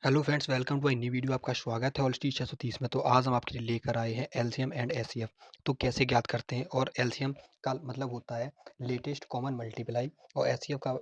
Hello friends, welcome to my new video. आपका स्वागत है ऑलस्टी 630 में। तो आज हम आपके लिए लेकर आए हैं एलसीएम एंड एचसीएफ। तो कैसे ज्ञात करते हैं, और एलसीएम का मतलब होता है लेटेस्ट कॉमन मल्टीप्लाई, और एचसीएफ का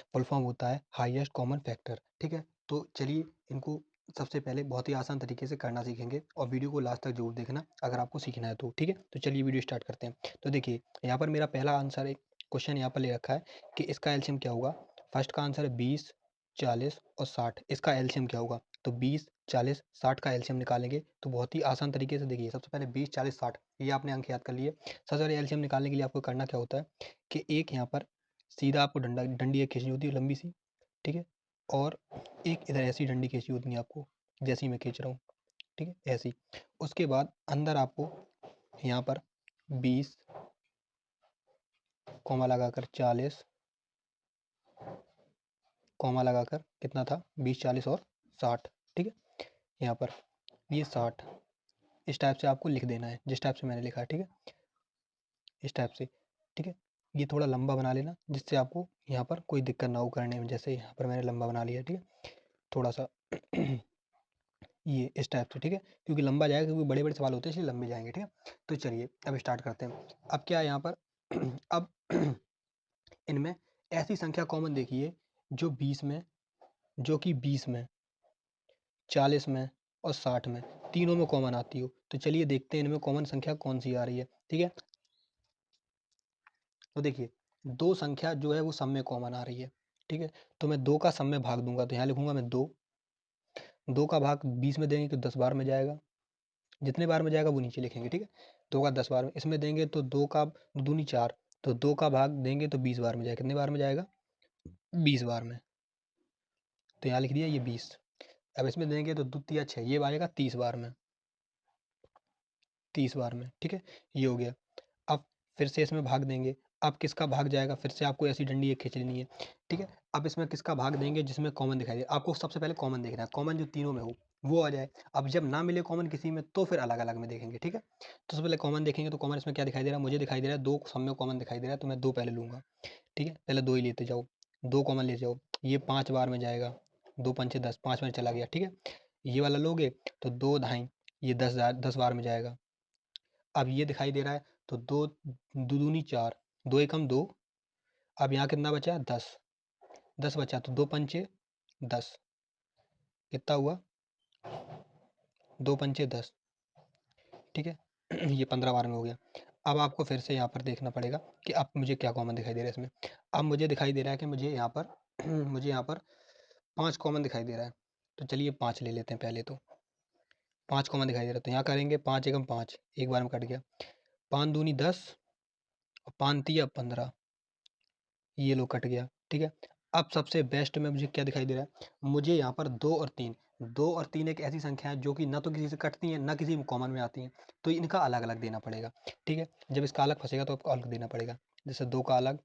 फुल फॉर्म होता है हाईएस्ट कॉमन फैक्टर। ठीक है, तो चलिए इनको सबसे पहले बहुत ही आसान तरीके से करना सीखेंगे, और वीडियो को लास्ट तक जरूर देखना अगर आपको सीखना है तो। ठीक है, तो चलिए वीडियो स्टार्ट करते हैं। तो देखिए यहाँ पर मेरा पहला आंसर, एक क्वेश्चन यहाँ पर ले रखा है कि इसका एलसीएम क्या होगा। फर्स्ट का आंसर है 20, 40 और 60। इसका एलसीएम क्या होगा? तो 20, 40, 60 का एलसीएम निकालेंगे तो बहुत ही आसान तरीके से देखिए, सबसे पहले 20, 40, 60 ये आपने अंक याद कर लिए। सबसे पहले एलसीएम निकालने के लिए आपको करना क्या होता है कि एक यहाँ पर सीधा आपको डंडी एक खींचनी होती है लंबी सी। ठीक है, और एक इधर ऐसी डंडी खींची होती है आपको, जैसी मैं खींच रहा हूँ। ठीक है, ऐसी। उसके बाद अंदर आपको यहाँ पर 20 कॉमा लगाकर 40 कॉमा लगाकर कितना था, 20, 40 और 60। ठीक है, यहाँ पर ये 60 इस टाइप से आपको लिख देना है, जिस टाइप से मैंने लिखा है। ठीक है, इस टाइप से। ठीक है, ये थोड़ा लंबा बना लेना जिससे आपको यहाँ पर कोई दिक्कत ना हो करने में। जैसे यहाँ पर मैंने लंबा बना लिया। ठीक है, थोड़ा सा ये इस टाइप से। ठीक है, क्योंकि लंबा जाएगा, क्योंकि बड़े बड़े सवाल होते हैं इसलिए लंबे जाएंगे। ठीक है, तो चलिए अब स्टार्ट करते हैं। अब क्या है यहाँ पर अब इनमें ऐसी संख्या कॉमन देखिए जो 20 में, जो कि 20 में, 40 में और 60 में तीनों में कॉमन आती हो। तो चलिए देखते हैं इनमें कॉमन संख्या कौन सी आ रही है। ठीक है, तो देखिए दो संख्या जो है वो सब में कॉमन आ रही है। ठीक है, तो मैं दो का सब में भाग दूंगा, तो यहाँ लिखूंगा मैं दो। दो का भाग 20 में देंगे तो 10 बार में जाएगा। जितने बार में जाएगा वो नीचे लिखेंगे। ठीक है, दो का 10 बार में, इसमें देंगे तो दो का दूनी 4, तो दो का भाग देंगे तो 20 बार में जाएगा। कितने बार में जाएगा? 20 बार में। तो यहाँ लिख दिया ये 20। अब इसमें देंगे तो दो तिया 6, ये आएगा 30 बार में, 30 बार में। ठीक है, ये हो गया। अब फिर से इसमें भाग देंगे। अब किसका भाग जाएगा? फिर से आपको ऐसी डंडी एक खींच लेनी है। ठीक है, अब इसमें किसका भाग देंगे? जिसमें कॉमन दिखाई दे। आपको सबसे पहले कॉमन देखना है, कॉमन जो तीनों में हो वो आ जाए। अब जब ना मिले कॉमन किसी में तो फिर अलग अलग में देखेंगे। ठीक है, तो सबसे पहले कॉमन देखेंगे। तो कॉमन इसमें क्या दिखाई दे रहा है? मुझे दिखाई दे रहा है दो सब में कॉमन दिखाई दे रहा है, तो मैं दो पहले लूंगा। ठीक है, पहले दो ही लेते जाओ, दो कॉमन ले जाओ। ये 5 बार में जाएगा, दो पंचे 10, 5 में चला गया। ठीक है, ये वाला लोगे तो दो ढाई, ये 10 बार में जाएगा। अब ये दिखाई दे रहा है तो दो दो दूनी 4, दो एकम दो। अब यहाँ कितना बचा? 10, 10 बचा तो दो पंचे 10, कितना हुआ? दो पंचे 10। ठीक है, ये 15 बार में हो गया। अब आपको फिर से यहाँ पर देखना पड़ेगा कि अब मुझे क्या कॉमन दिखाई दे रहा है इसमें। अब मुझे दिखाई दे रहा है कि मुझे यहाँ पर मुझे यहाँ पर 5 कॉमन दिखाई दे रहा है। तो चलिए 5 ले लेते हैं पहले तो। 5 कॉमन दिखाई दे रहा है तो यहाँ करेंगे 5 एकम 5, एक बार में कट गया। 5 दूनी 10 और 5 तिया 15, ये लो कट गया। ठीक है, अब सबसे बेस्ट में मुझे क्या दिखाई दे रहा है? मुझे यहाँ पर दो और तीन, दो और तीन एक ऐसी संख्या है जो कि ना तो किसी से कटती हैं ना किसी में कॉमन में आती हैं, तो इनका अलग अलग देना पड़ेगा। ठीक है, जब इसका अलग फंसेगा तो आपको अलग देना पड़ेगा। जैसे दो का अलग,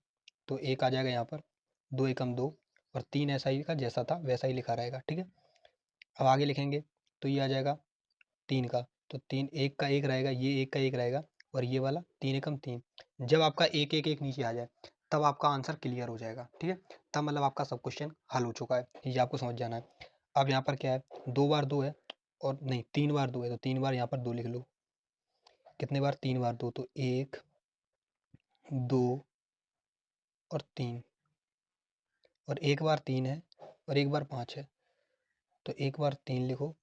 तो एक आ जाएगा यहाँ पर, दो एकम दो, और तीन ऐसा ही का जैसा था वैसा ही लिखा रहेगा। ठीक है, अब आगे लिखेंगे तो ये आ जाएगा तीन का, तो तीन एक का एक रहेगा, ये एक का एक रहेगा, और ये वाला तीन एकम तीन। जब आपका एक एक एक नीचे आ जाए तब आपका आंसर क्लियर हो जाएगा। ठीक है, तब मतलब आपका सब क्वेश्चन हल हो चुका है, ये आपको समझ जाना है। अब यहाँ पर क्या है? दो बार दो है, और नहीं तीन बार दो है, तो तीन बार यहाँ पर दो लिख लो। कितने बार? तीन बार दो, तो एक, दो और तीन। और एक बार तीन है और एक बार पाँच है, तो एक बार तीन लिखो,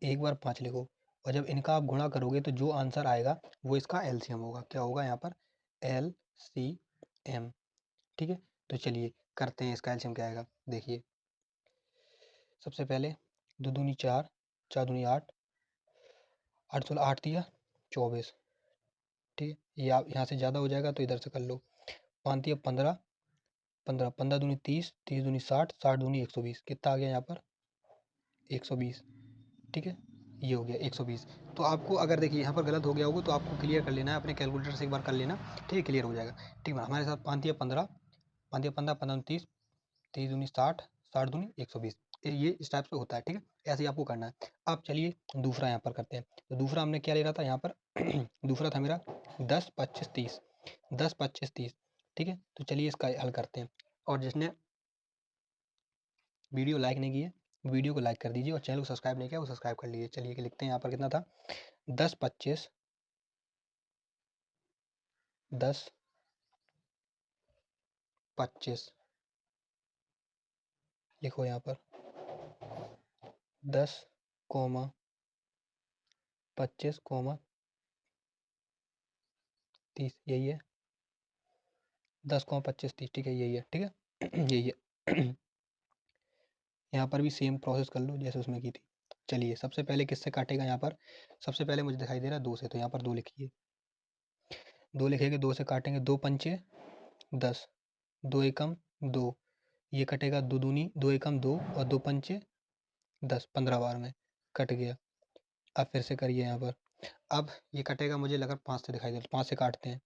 एक बार पाँच लिखो। और जब इनका आप गुणा करोगे तो जो आंसर आएगा वो इसका एलसीएम होगा। क्या होगा यहाँ पर? एलसीएम। ठीक है, तो चलिए करते हैं इसका एलसीएम क्या आएगा। देखिए सबसे पहले दो दूनी 4, 4 दूनी 8, 8 16 8 दिया 24। ठीक है, ये आप यहाँ से ज़्यादा हो जाएगा तो इधर से कर लो। 5 दिया 15, 15 15 दूनी 30, 30 दूनी 60, 60 दूनी 120। कितना आ गया यहाँ पर? 120। ठीक है, ये हो गया 120। तो आपको अगर देखिए यहाँ पर गलत हो गया होगा तो आपको क्लियर कर लेना है, अपने कैलकुलेटर से एक बार कर लेना। ठीक है, क्लियर हो जाएगा। ठीक है, हमारे साथ 5 दिया 15, 5 दिया 15, 15 30, 30 दूनी 60, 60 दूनी 120। ये इस टाइप से होता है। ठीक है, ऐसे ही आपको करना है। अब चलिए दूसरा यहाँ पर करते हैं। तो दूसरा हमने क्या ले रहा था यहाँ पर? दूसरा था मेरा 10 25 30, 10 25 30। ठीक है, तो चलिए इसका हल करते हैं। और जिसने वीडियो लाइक नहीं किए, वीडियो को लाइक कर दीजिए और चैनल को सब्सक्राइब नहीं किया वो सब्सक्राइब कर लीजिए। चलिए कि लिखते हैं यहाँ पर कितना था 10 25 10 25 लिखो यहाँ पर 10 कोमा 25 कोमा 30 यही है 10 कोमा 25 30 ठीक है यही है ठीक है यही है यहाँ पर भी सेम प्रोसेस कर लो जैसे उसमें की थी। चलिए सबसे पहले किससे काटेगा यहाँ पर सबसे पहले मुझे दिखाई दे रहा है 2 से तो यहाँ पर 2 लिखिए 2 लिखेंगे 2 से काटेंगे 2 पंचे 10 2 एकम 2 ये कटेगा 2 दूनी 2 एकम 2 और 2 पंचे 10 15 बार में कट गया। अब फिर से करिए यहाँ पर अब ये कटेगा मुझे लगा 5 से दिखाई दे 5 से काटते हैं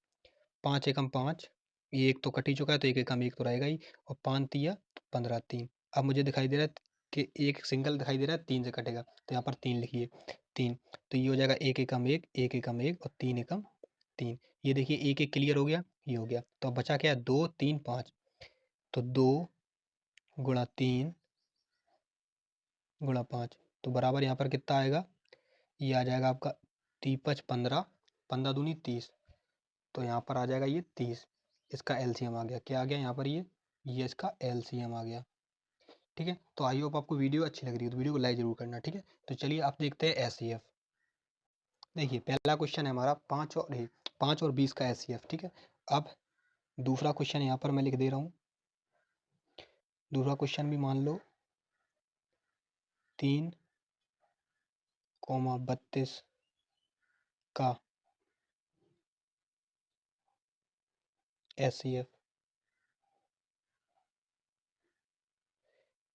5 एकम 5 ये एक तो कट ही चुका है तो एक एकम एक तो रहेगा ही और 5 तिया 15 3 अब मुझे दिखाई दे रहा है कि एक सिंगल दिखाई दे रहा है 3 से कटेगा तो यहाँ पर 3 लिखिए 3 तो ये हो जाएगा एक एकम एक और 3 एकम 3 ये देखिए एक एक क्लियर हो गया ये हो गया तो अब बचा क्या 2 3 5 तो 2 गुणा 3 गुणा 5 तो बराबर यहाँ पर कितना आएगा ये आ जाएगा आपका 3 15 15 दूनी 30 तो यहाँ पर आ जाएगा ये 30 इसका एलसीएम आ गया क्या आ गया यहाँ पर ये इसका एलसीएम आ गया ठीक है। तो आई होप आपको वीडियो अच्छी लग रही है तो वीडियो को लाइक जरूर करना ठीक है। तो चलिए आप देखते हैं एससीएफ देखिए पहला क्वेश्चन है हमारा 5 और 20 का एससीएफ ठीक है। अब दूसरा क्वेश्चन यहाँ पर मैं लिख दे रहा हूँ दूसरा क्वेश्चन भी मान लो 3,32 का एससीएफ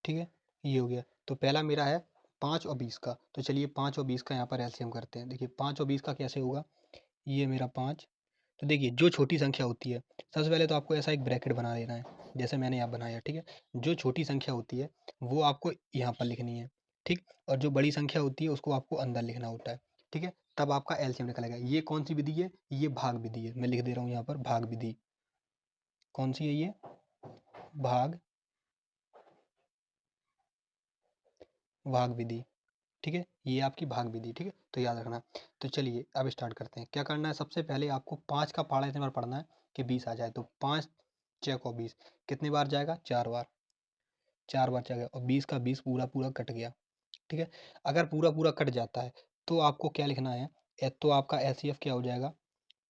ठीक है ये हो गया। तो पहला मेरा है 5 और 20 का तो चलिए 5 और 20 का यहाँ पर एलसीएम करते हैं। देखिए 5 और 20 का कैसे होगा ये मेरा 5 तो देखिए जो छोटी संख्या होती है सबसे पहले तो आपको ऐसा एक ब्रैकेट बना लेना है जैसे मैंने यहाँ बनाया ठीक है। जो छोटी संख्या होती है वो आपको यहाँ पर लिखनी है ठीक और जो बड़ी संख्या होती है उसको आपको अंदर लिखना होता है ठीक है। तब आपका एलसीएम निकलेगा। ये कौन सी विधि है ये भाग विधि है मैं लिख दे रहा हूँ यहाँ पर भाग विधि कौन सी है ये भाग भाग विधि ठीक है ये आपकी भाग विधि ठीक है तो याद रखना। तो चलिए अब स्टार्ट करते हैं क्या करना है सबसे पहले आपको 5 का पहाड़ा इतने बार पढ़ना है कि 20 आ जाए तो 5 चेक और 20 कितनी बार जाएगा 4 बार 4 बार जाएगा और 20 का 20 पूरा पूरा कट गया ठीक है। अगर पूरा पूरा कट जाता है तो आपको क्या लिखना है तो आपका एससीएफ क्या हो जाएगा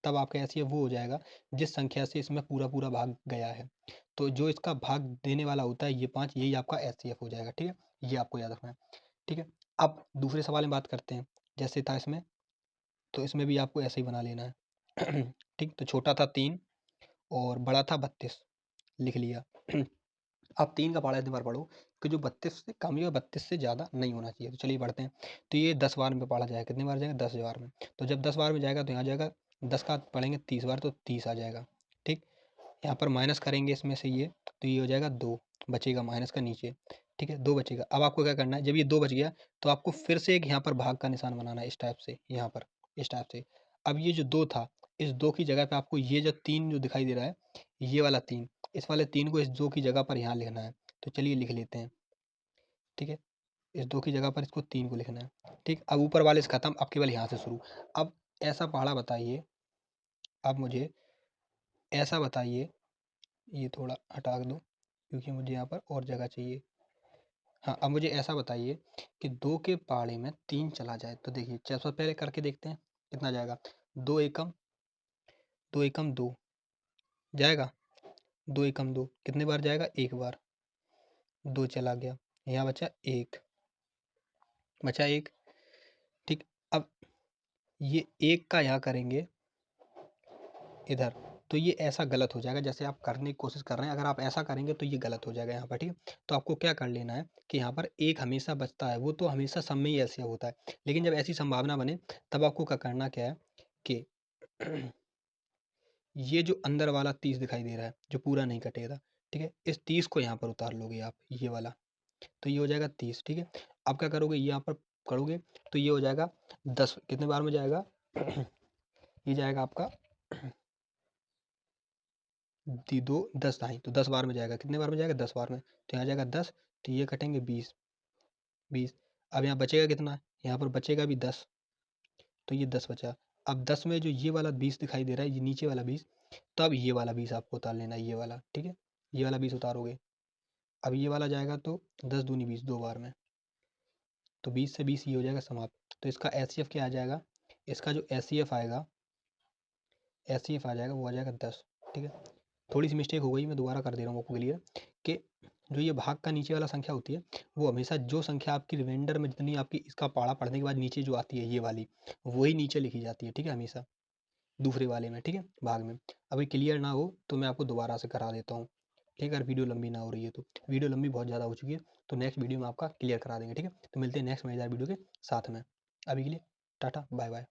तब आपका एससीएफ वो हो जाएगा जिस संख्या से इसमें पूरा पूरा भाग गया है तो जो इसका भाग देने वाला होता है ये 5 यही आपका एससीएफ हो जाएगा ठीक है। ये आपको याद रखना है ठीक है। अब दूसरे सवाल में बात करते हैं जैसे था इसमें तो इसमें भी आपको ऐसे ही बना लेना है ठीक। तो छोटा था 3 और बड़ा था 32 लिख लिया अब 3 का पहाड़ा इतनी बार पढ़ो कि जो 32 से कम या 32 से ज़्यादा नहीं होना चाहिए। तो चलिए बढ़ते हैं तो ये 10 बार में पढ़ा जाएगा कितनी बार जाएगा 10 बार में तो जब 10 बार में जाएगा तो यहाँ जाएगा 10 का पढ़ेंगे 30 बार तो 30 आ जाएगा ठीक। यहाँ पर माइनस करेंगे इसमें से ये तो ये हो जाएगा 2 बचेगा माइनस का नीचे ठीक है 2 बचेगा। अब आपको क्या करना है जब ये 2 बच गया तो आपको फिर से एक यहाँ पर भाग का निशान बनाना है इस टाइप से यहाँ पर इस टाइप से। अब ये जो 2 था इस 2 की जगह पे आपको ये जो 3 जो दिखाई दे रहा है ये वाला 3 इस वाले 3 को इस 2 की जगह पर यहाँ लिखना है तो चलिए लिख लेते हैं ठीक है। इस 2 की जगह पर इसको 3 को लिखना है ठीक। अब ऊपर वाले से खत्म अब केवल यहाँ से शुरू। अब ऐसा पहाड़ा बताइए अब मुझे ऐसा बताइए ये थोड़ा हटा दो क्योंकि मुझे यहाँ पर और जगह चाहिए। हाँ अब मुझे ऐसा बताइए कि 2 के पहाड़े में 3 चला जाए तो देखिए चल सबसे पहले करके देखते हैं कितना जाएगा 2 एकम 2 एकम 2 जाएगा 2 एकम 2 कितने बार जाएगा एक बार 2 चला गया यहाँ बचा एक ठीक। अब ये एक का यहाँ करेंगे इधर तो ये ऐसा गलत हो जाएगा जैसे आप करने की कोशिश कर रहे हैं। अगर आप ऐसा करेंगे तो ये गलत हो जाएगा यहाँ पर ठीक। तो आपको क्या कर लेना है कि यहाँ पर एक हमेशा बचता है वो तो हमेशा सब में ही ऐसे होता है लेकिन जब ऐसी संभावना बने तब आपको क्या करना क्या है कि ये जो अंदर वाला 30 दिखाई दे रहा है जो पूरा नहीं कटेगा ठीक है इस 30 को यहाँ पर उतार लोगे आप ये वाला तो ये हो जाएगा 30 ठीक है। अब क्या करोगे यहाँ पर करोगे तो ये हो जाएगा 10 कितने बार में जाएगा ये जाएगा आपका दी 2 10 दाई तो 10 बार में जाएगा कितने बार में जाएगा 10 बार में तो यहाँ जाएगा 10 तो ये कटेंगे 20, 20। अब यहाँ बचेगा कितना? यहाँ पर बचेगा भी 10, तो ये 10 बचा। अब 10 में जो ये वाला 20 दिखाई दे रहा है, ये नीचे वाला 20, तब ये वाला 20 आपको उतार लेना है, ये वाला, ठीक है? ये वाला 20 उतारोगे। अब ये वाला जाएगा तो 10 दूनी 20, 2 बार में, तो 20 से 20 ये हो जाएगा समाप्त। तो इसका एचसीएफ क्या आ जाएगा? इसका जो एचसीएफ आएगा, एचसीएफ आ जाएगा, वो आ जाएगा 10, ठीक है? थोड़ी सी मिस्टेक हो गई, मैं दोबारा कर दे रहा हूँ आपको क्लियर, कि जो ये भाग का नीचे वाला संख्या होती है, वो हमेशा जो संख्या आपकी रिमाइंडर में जितनी आपकी इसका पाड़ा पढ़ने के बाद नीचे जो आती है ये वाली, वही नीचे लिखी जाती है, ठीक है? हमेशा दूसरे वाले में, ठीक है? भाग में। अभी क्लियर ना हो तो मैं आपको दोबारा से करा देता हूँ, ठीक है? अगर वीडियो लंबी ना हो रही है तो। वीडियो लंबी बहुत ज़्यादा हो चुकी है, तो नेक्स्ट वीडियो में आपका क्लियर करा देंगे, ठीक है? तो मिलते हैं नेक्स्ट मजेदार वीडियो के साथ में। अभी के लिए टाटा, बाय बाय।